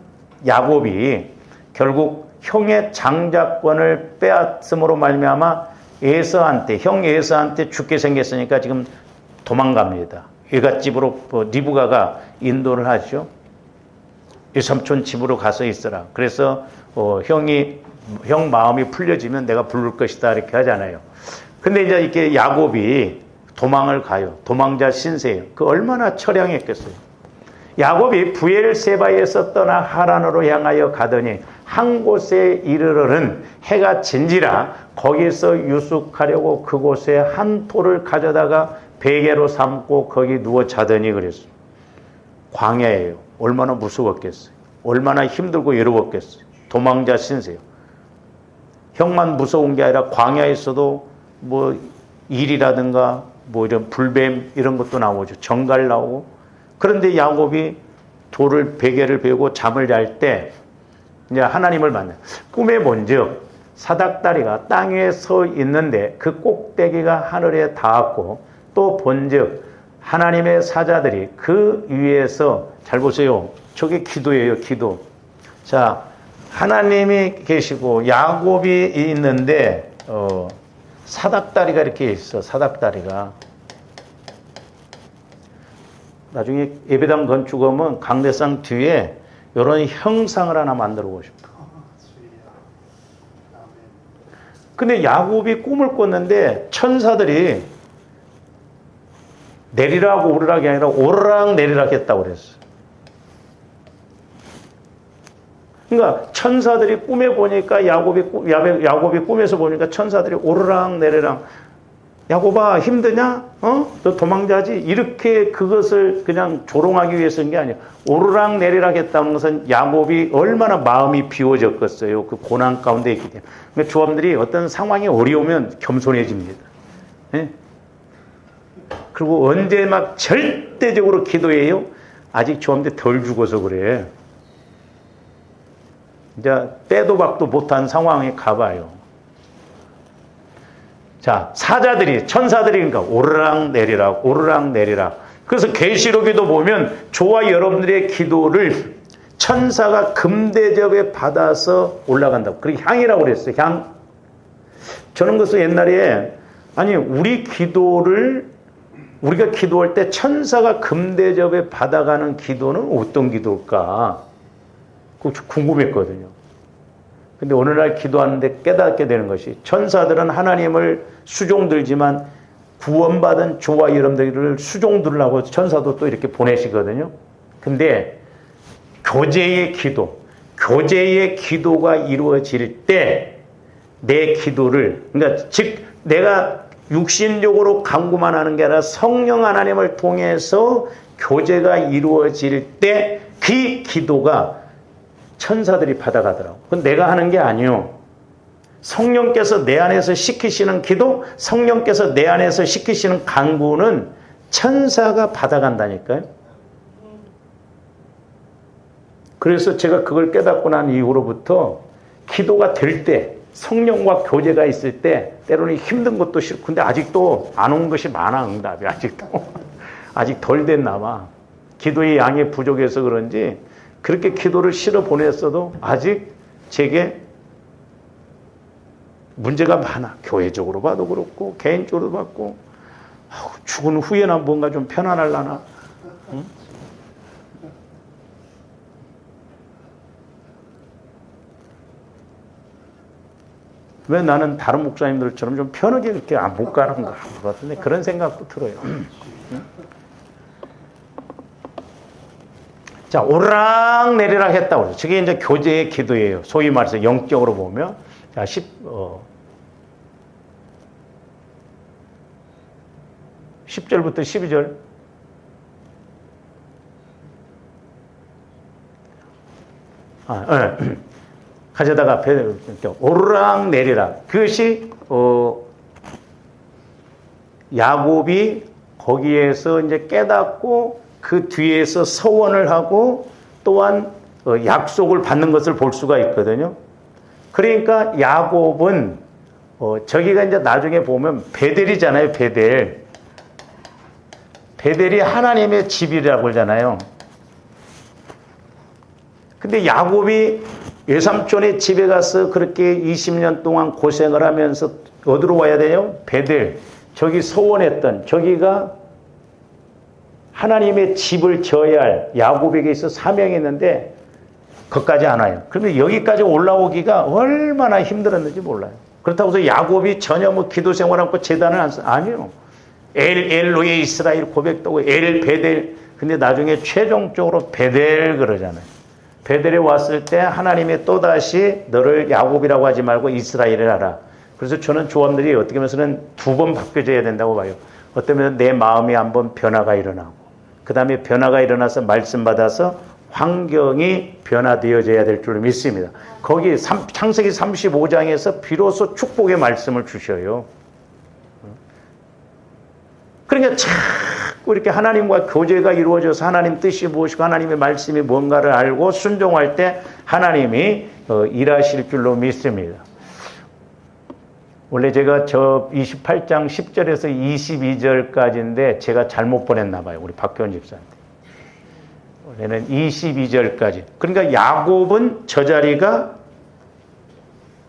야곱이 결국 형의 장자권을 빼앗음으로 말미암아 에서한테 형 에서한테 죽게 생겼으니까 지금 도망갑니다. 외갓집으로 리브가가 인도를 하죠. 삼촌 집으로 가서 있어라. 그래서 형 마음이 풀려지면 내가 부를 것이다 이렇게 하잖아요. 근데 이제 이렇게 야곱이 도망을 가요. 도망자 신세예요. 그 얼마나 처량했겠어요. 야곱이 부엘세바에서 떠나 하란으로 향하여 가더니 한 곳에 이르러는 해가 진지라 거기서 유숙하려고 그곳에 한 돌을 가져다가 베개로 삼고 거기 누워 자더니 그랬어요. 광야예요. 얼마나 무서웠겠어요. 얼마나 힘들고 외로웠겠어요. 도망자 신세요. 형만 무서운 게 아니라 광야에서도 뭐 일이라든가 뭐 이런 불뱀 이런 것도 나오죠. 정갈 나오고. 그런데 야곱이 돌을 베개를 베고 잠을 잘 때 이제 하나님을 만나. 꿈에 본즉 사닥다리가 땅 위에 서 있는데 그 꼭대기가 하늘에 닿았고 또 본즉 하나님의 사자들이 그 위에서 잘 보세요. 저게 기도예요. 기도. 자, 하나님이 계시고 야곱이 있는데 사닥다리가 이렇게 있어. 사닥다리가. 나중에 예배당 건축하면 강대상 뒤에 이런 형상을 하나 만들고 싶어. 근데 야곱이 꿈을 꿨는데 천사들이 내리라고 오르락이 아니라 오르락 내리락 했다고 그랬어. 그러니까 천사들이 꿈에 보니까 야곱이 꿈에서 보니까 천사들이 오르락 내리락 야곱아 힘드냐? 너 도망자지? 이렇게 그것을 그냥 조롱하기 위해서 한 게 아니야. 오르락 내리락 했다는 것은 야곱이 얼마나 마음이 비워졌겠어요. 그 고난 가운데 있기 때문에. 그러니까 조합들이 어떤 상황이 어려우면 겸손해집니다. 네? 그리고 언제 막 절대적으로 기도해요? 아직 조합들 덜 죽어서 그래. 이제 빼도 박도 못한 상황에 가봐요. 자, 사자들이, 천사들이 그러니까 오르락 내리락, 오르락 내리락. 그래서 계시록에도 보면 저와 여러분들의 기도를 천사가 금대접에 받아서 올라간다고. 그게 향이라고 그랬어요. 향. 저는 그래서 옛날에 아니 우리가 기도할 때 천사가 금대접에 받아가는 기도는 어떤 기도일까? 그거 궁금했거든요. 근데 오늘날 기도하는데 깨닫게 되는 것이 천사들은 하나님을 수종들지만 구원받은 저와 여러분들을 수종들라고 천사도 또 이렇게 보내시거든요. 근데 교제의 기도가 이루어질 때 내 기도를 그러니까 즉 내가 육신적으로 간구만 하는 게 아니라 성령 하나님을 통해서 교제가 이루어질 때 그 기도가 천사들이 받아가더라고. 그건 내가 하는 게 아니요. 성령께서 내 안에서 시키시는 기도, 성령께서 내 안에서 시키시는 간구는 천사가 받아간다니까요. 그래서 제가 그걸 깨닫고 난 이후로부터 기도가 될 때, 성령과 교제가 있을 때 때로는 힘든 것도 싫고 근데 아직도 안 온 것이 많아. 응답이 아직도 아직 덜 됐나 봐. 기도의 양이 부족해서 그런지 그렇게 기도를 실어 보냈어도 아직 제게 문제가 많아. 교회적으로 봐도 그렇고 개인적으로 봐도 죽은 후에나 뭔가 좀 편안할라나. 응? 왜 나는 다른 목사님들처럼 좀 편하게 이렇게 못 가는가 같은데 그런 생각도 들어요. 자, 오르락내리락 했다고 그러죠. 저게 이제 교제의 기도예요. 소위 말해서 영적으로 보면. 자, 10절부터 12절. 가져다가 오르락내리락. 그것이 야곱이 거기에서 이제 깨닫고 그 뒤에서 서원을 하고 또한 약속을 받는 것을 볼 수가 있거든요. 그러니까 야곱은 저기가 이제 나중에 보면 베델이잖아요. 베델이 하나님의 집이라고 그러잖아요. 근데 야곱이 외삼촌의 집에 가서 그렇게 20년 동안 고생을 하면서 어디로 와야 돼요? 베델. 저기 소원했던 저기가 하나님의 집을 지어야 할 야곱에게 있어 사명이 있는데 거기까지 안 와요. 그러면 여기까지 올라오기가 얼마나 힘들었는지 몰라요. 그렇다고 해서 야곱이 전혀 뭐 기도 생활하고 제단을 안 써. 아니요. 엘로의 이스라엘 고백도 하고 베델. 근데 나중에 최종적으로 베델 그러잖아요. 베델에 왔을 때 하나님이 또다시 너를 야곱이라고 하지 말고 이스라엘을 하라. 그래서 저는 조언들이 어떻게 보면은 두 번 바뀌어져야 된다고 봐요. 어쩌면 내 마음이 한번 변화가 일어나고 그 다음에 변화가 일어나서 말씀 받아서 환경이 변화되어져야 될 줄로 믿습니다. 거기 창세기 35장에서 비로소 축복의 말씀을 주셔요. 그러니까 자꾸 이렇게 하나님과 교제가 이루어져서 하나님 뜻이 무엇이고 하나님의 말씀이 뭔가를 알고 순종할 때 하나님이 일하실 줄로 믿습니다. 원래 제가 저 28장 10절에서 22절까지인데 제가 잘못 보냈나 봐요. 우리 박교원 집사한테. 원래는 22절까지. 그러니까 야곱은 저 자리가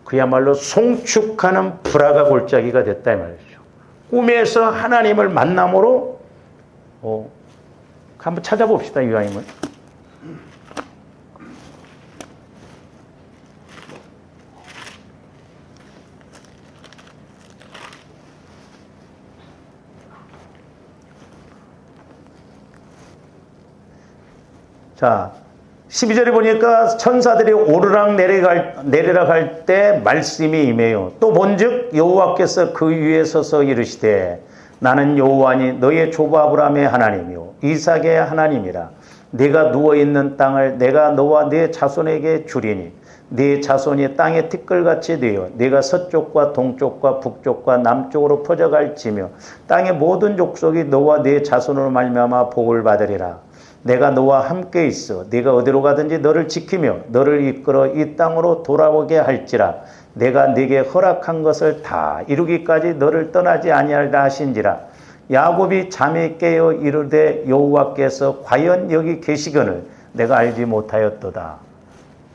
그야말로 송축하는 불화가 골짜기가 됐다 이 말이죠. 꿈에서 하나님을 만남으로 한번 찾아봅시다. 이왕이면. 자, 12절에 보니까 천사들이 오르락 내리락 할 때 말씀이 임해요. 또 본즉 여호와께서 그 위에 서서 이르시되 나는 여호와니 너의 조부 아브라함의 하나님이요 이삭의 하나님이라. 네가 누워있는 땅을 내가 너와 네 자손에게 주리니 네 자손이 땅의 티끌같이 되어 네가 서쪽과 동쪽과 북쪽과 남쪽으로 퍼져갈지며 땅의 모든 족속이 너와 네 자손으로 말미암아 복을 받으리라. 내가 너와 함께 있어 네가 어디로 가든지 너를 지키며 너를 이끌어 이 땅으로 돌아오게 할지라. 내가 네게 허락한 것을 다 이루기까지 너를 떠나지 아니하리라 하신지라. 야곱이 잠이 깨어 이르되 여호와께서 과연 여기 계시거늘 내가 알지 못하였도다.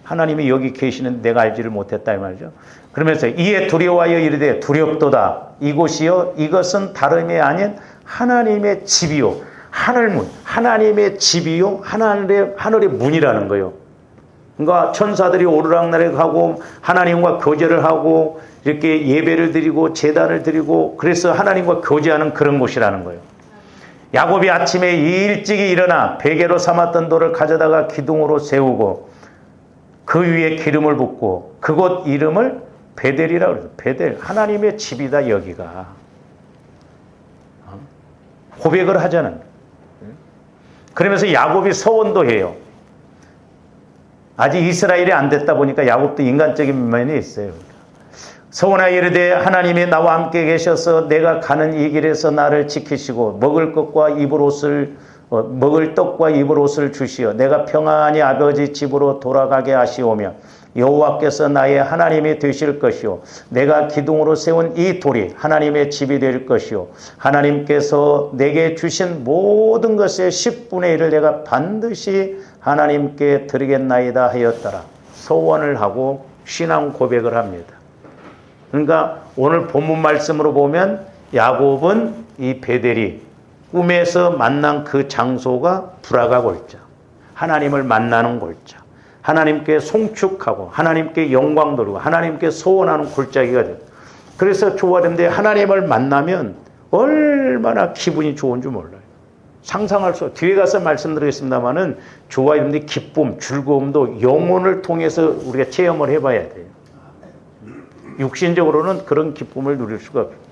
하나님이 여기 계시는 내가 알지를 못했다 이 말이죠. 그러면서 이에 두려워하여 이르되 두렵도다. 이곳이요 이것은 다름이 아닌 하나님의 집이요 하늘문, 하나님의 집이요 하늘의 문이라는 거예요. 그러니까 천사들이 오르락내리락하고 하나님과 교제를 하고 이렇게 예배를 드리고 제단을 드리고 그래서 하나님과 교제하는 그런 곳이라는 거예요. 야곱이 아침에 일찍이 일어나 베개로 삼았던 돌을 가져다가 기둥으로 세우고 그 위에 기름을 붓고 그곳 이름을 베델이라고 그래요. 베델, 하나님의 집이다 여기가. 고백을 하자는. 그러면서 야곱이 서원도 해요. 아직 이스라엘이 안 됐다 보니까 야곱도 인간적인 면이 있어요. 서원하여 이르되 하나님이 나와 함께 계셔서 내가 가는 이 길에서 나를 지키시고 먹을 떡과 입을 옷을 주시어 내가 평안히 아버지 집으로 돌아가게 하시오며 여호와께서 나의 하나님이 되실 것이요 내가 기둥으로 세운 이 돌이 하나님의 집이 될 것이요 하나님께서 내게 주신 모든 것의 10분의 1을 내가 반드시 하나님께 드리겠나이다 하였더라. 소원을 하고 신앙 고백을 합니다. 그러니까 오늘 본문 말씀으로 보면 야곱은 이 베델이 꿈에서 만난 그 장소가 브라가 골짜, 하나님을 만나는 골짜, 하나님께 송축하고 하나님께 영광 돌리고 하나님께 소원하는 골짜기가 돼요. 그래서 좋아하는데 하나님을 만나면 얼마나 기분이 좋은 줄 몰라요. 상상할 수 없어요. 뒤에 가서 말씀드리겠습니다만은 좋아하는데 기쁨, 즐거움도 영혼을 통해서 우리가 체험을 해봐야 돼요. 육신적으로는 그런 기쁨을 누릴 수가 없어요.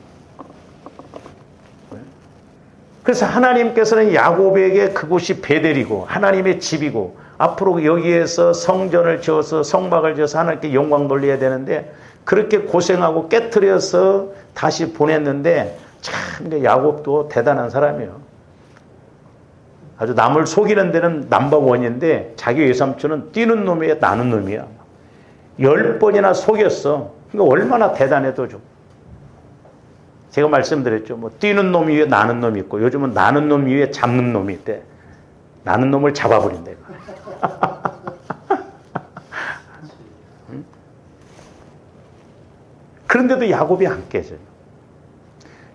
그래서 하나님께서는 야곱에게 그곳이 베델이고 하나님의 집이고 앞으로 여기에서 성전을 지어서 성막을 지어서 하나님께 영광 돌려야 되는데 그렇게 고생하고 깨트려서 다시 보냈는데 참 야곱도 대단한 사람이에요. 아주 남을 속이는 데는 넘버원인데 자기 외삼촌은 뛰는 놈이야 나는 놈이야. 10번이나 속였어. 그러니까 얼마나 대단해도 좀. 제가 말씀드렸죠. 뭐 뛰는 놈 위에 나는 놈이 있고 요즘은 나는 놈 위에 잡는 놈이 있대. 나는 놈을 잡아버린대. 그런데도 야곱이 안 깨져요.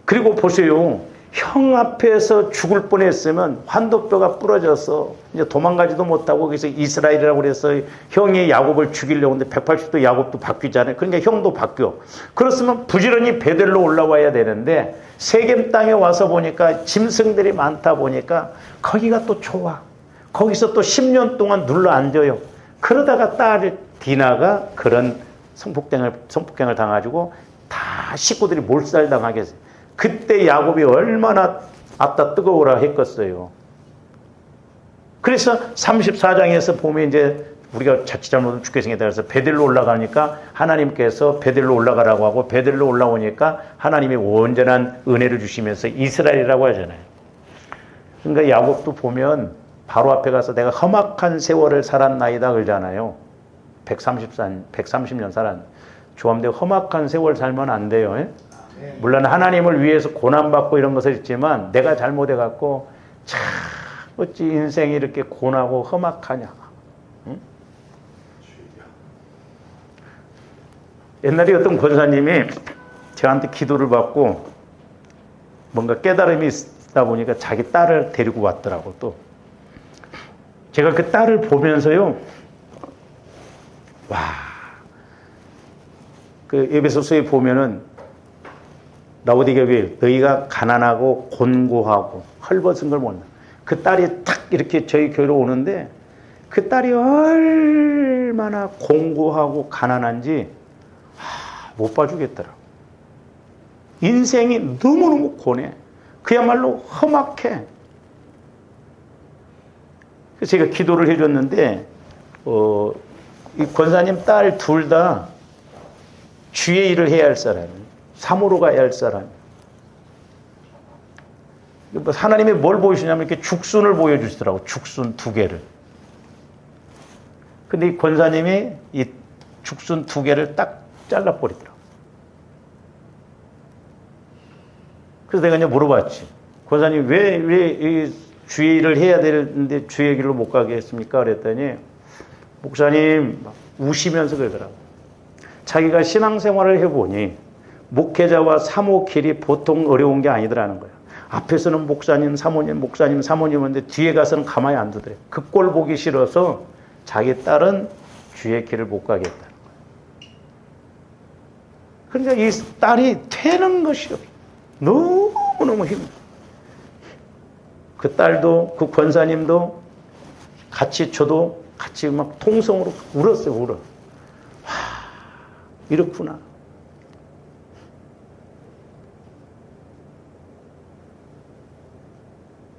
그리고 보세요. 형 앞에서 죽을 뻔했으면 환도뼈가 부러져서 이제 도망가지도 못하고 그래서 이스라엘이라고 그래서 형이 야곱을 죽이려고 하는데 180도 야곱도 바뀌잖아요. 그러니까 형도 바뀌어. 그렇으면 부지런히 베델로 올라와야 되는데 세겜 땅에 와서 보니까 짐승들이 많다 보니까 거기가 또 좋아. 거기서 또 10년 동안 눌러 앉아요. 그러다가 딸 디나가 그런 성폭행을 당해가지고 다 식구들이 몰살당하게 했어요. 그때 야곱이 얼마나 앞다 뜨거워라 했겠어요. 그래서 34장에서 보면 이제 우리가 자칫 잘못하면 죽게 생겼다 그래서 베델로 올라가니까 하나님께서 베델로 올라가라고 하고 베델로 올라오니까 하나님이 온전한 은혜를 주시면서 이스라엘이라고 하잖아요. 그러니까 야곱도 보면 바로 앞에 가서 내가 험악한 세월을 살았나이다 그러잖아요. 130년 살았는데 조함대 험악한 세월 살면 안 돼요. 예? 물론 하나님을 위해서 고난받고 이런 것을 있지만 내가 잘못해갖고 참 어찌 인생이 이렇게 고나고 험악하냐. 응? 옛날에 어떤 권사님이 저한테 기도를 받고 뭔가 깨달음이 있다 보니까 자기 딸을 데리고 왔더라고. 또 제가 그 딸을 보면서요, 와, 그 에베소서에 보면은 라오디게 교회 너희가 가난하고 곤고하고 헐벗은 걸 못 나. 그 딸이 탁 이렇게 저희 교회로 오는데 그 딸이 얼마나 공고하고 가난한지 못 봐주겠더라고. 인생이 너무너무 고뇌. 그야말로 험악해. 그래서 제가 기도를 해줬는데 이 권사님 딸 둘 다 주의 일을 해야 할 사람이에요. 사모로 가야 할 사람. 하나님이 뭘 보여주냐면 이렇게 죽순을 보여주시더라고. 죽순 2개를. 근데 이 권사님이 이 죽순 2개를 딱 잘라버리더라고. 그래서 내가 이제 물어봤지. 권사님 왜 주의 일을 해야 되는데 주의 길로 못 가게 했습니까? 그랬더니 목사님 우시면서 그러더라고. 자기가 신앙생활을 해보니 목회자와 사모 길이 보통 어려운 게 아니더라는 거예요. 앞에서는 목사님, 사모님, 목사님, 사모님인데 뒤에 가서는 가만히 안 두더래요. 그 꼴 보기 싫어서 자기 딸은 주의 길을 못 가겠다는 거예요. 그러니까 이 딸이 되는 것이 없어요. 너무너무 힘들어요. 그 딸도 그 권사님도 같이 저도 같이 막 통성으로 울었어요. 울어. 와, 이렇구나.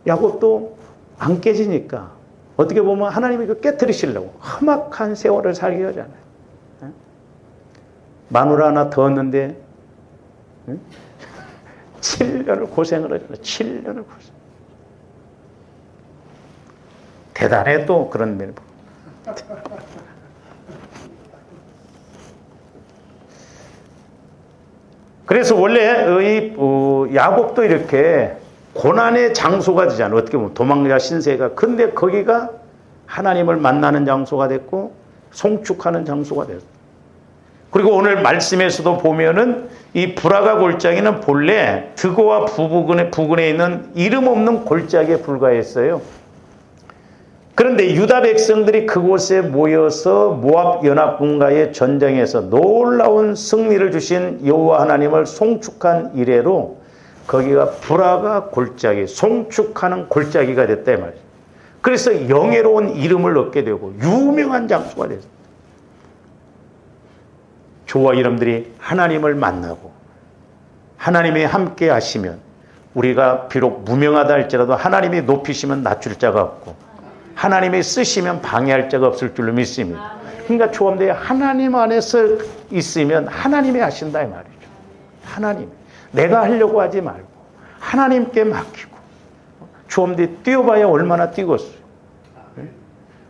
야곱도 안 깨지니까 어떻게 보면 하나님이 그 깨트리시려고 험악한 세월을 살게 하잖아요. 마누라 하나 더 얻는데 7년을 고생을 하잖아요. 7년을 고생. 대단해 또 그런 면을. 그래서 원래 이 야곱도 이렇게 고난의 장소가 되잖아요. 어떻게 보면 도망자 신세가. 근데 거기가 하나님을 만나는 장소가 됐고 송축하는 장소가 됐어요. 그리고 오늘 말씀에서도 보면은 이 브라가 골짜기는 본래 드고와 부근에 있는 이름 없는 골짜기에 불과했어요. 그런데 유다 백성들이 그곳에 모여서 모압 연합군과의 전쟁에서 놀라운 승리를 주신 여호와 하나님을 송축한 이래로 거기가 브라가 골짜기, 송축하는 골짜기가 됐다 이 말이에요. 그래서 영예로운 이름을 얻게 되고 유명한 장소가 됐어요. 저와 여러분들이 하나님을 만나고 하나님이 함께 하시면 우리가 비록 무명하다 할지라도 하나님이 높이시면 낮출 자가 없고 하나님이 쓰시면 방해할 자가 없을 줄로 믿습니다. 그러니까 조함대 하나님 안에서 있으면 하나님이 하신다 이 말이죠. 하나님. 내가 하려고 하지 말고 하나님께 맡기고 조함대 뛰어봐야 얼마나 뛰겠어요.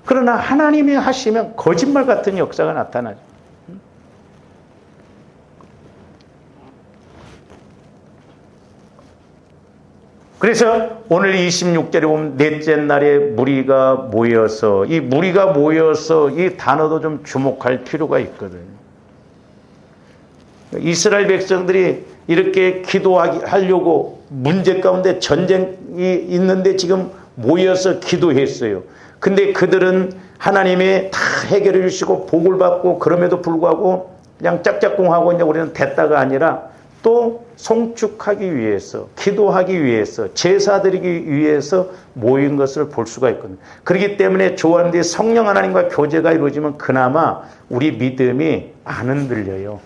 그러나 하나님이 하시면 거짓말 같은 역사가 나타나죠. 그래서 오늘 26절에 보면 넷째 날에 무리가 모여서 이 무리가 모여서 이 단어도 좀 주목할 필요가 있거든요. 이스라엘 백성들이 이렇게 기도하려고 문제 가운데 전쟁이 있는데 지금 모여서 기도했어요. 근데 그들은 하나님이 다 해결해 주시고 복을 받고 그럼에도 불구하고 그냥 짝짝꿍하고 이제 우리는 됐다가 아니라 또 송축하기 위해서, 기도하기 위해서, 제사 드리기 위해서 모인 것을 볼 수가 있거든요. 그렇기 때문에 좋아하는데 성령 하나님과 교제가 이루어지면 그나마 우리 믿음이 안 흔들려요.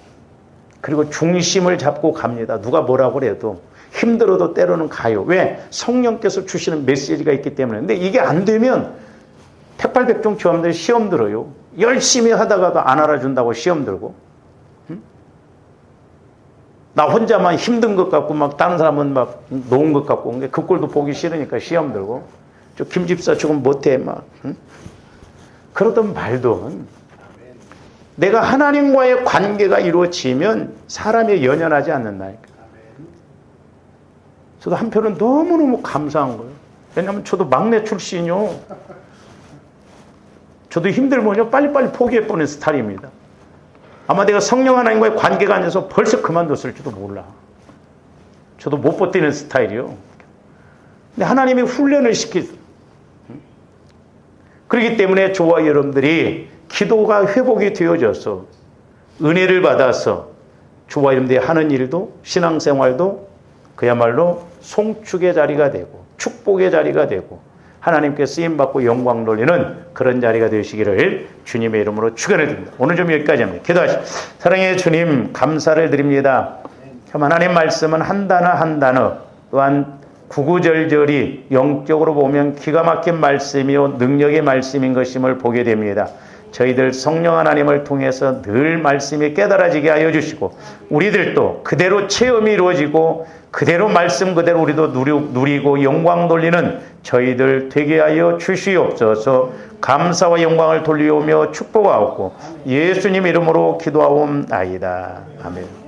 그리고 중심을 잡고 갑니다. 누가 뭐라고 해도 힘들어도 때로는 가요. 왜? 성령께서 주시는 메시지가 있기 때문에. 근데 이게 안 되면 백발백중 저함들 시험 들어요. 열심히 하다가도 안 알아준다고 시험 들고. 나 혼자만 힘든 것 같고 막 다른 사람은 막 놓은 것 같고 그 꼴도 보기 싫으니까 시험 들고 저 김집사 조금 못해 막 그러던 말던 내가 하나님과의 관계가 이루어지면 사람이 연연하지 않는다니까. 저도 한편은 너무너무 감사한 거예요. 왜냐하면 저도 막내 출신이요. 저도 힘들면요 빨리빨리 포기해 버리는 스타일입니다. 아마 내가 성령 하나님과의 관계가 안 돼서 벌써 그만뒀을지도 몰라. 저도 못 버티는 스타일이요. 근데 하나님이 훈련을 시키죠. 그렇기 때문에 저와 여러분들이 기도가 회복이 되어져서 은혜를 받아서 저와 여러분들이 하는 일도 신앙생활도 그야말로 송축의 자리가 되고 축복의 자리가 되고 하나님께 쓰임받고 영광 돌리는 그런 자리가 되시기를 주님의 이름으로 축원을 드립니다. 오늘 좀 여기까지 합니다. 기도하시죠. 사랑의 주님 감사를 드립니다. 참 하나님 말씀은 한 단어 한 단어 또한 구구절절이 영적으로 보면 기가 막힌 말씀이요 능력의 말씀인 것임을 보게 됩니다. 저희들 성령 하나님을 통해서 늘 말씀이 깨달아지게 하여 주시고 우리들도 그대로 체험이 이루어지고 그대로 말씀 그대로 우리도 누리고 영광 돌리는 저희들 되게 하여 주시옵소서. 감사와 영광을 돌리오며 축복하옵고 예수님 이름으로 기도하옵나이다. 아멘.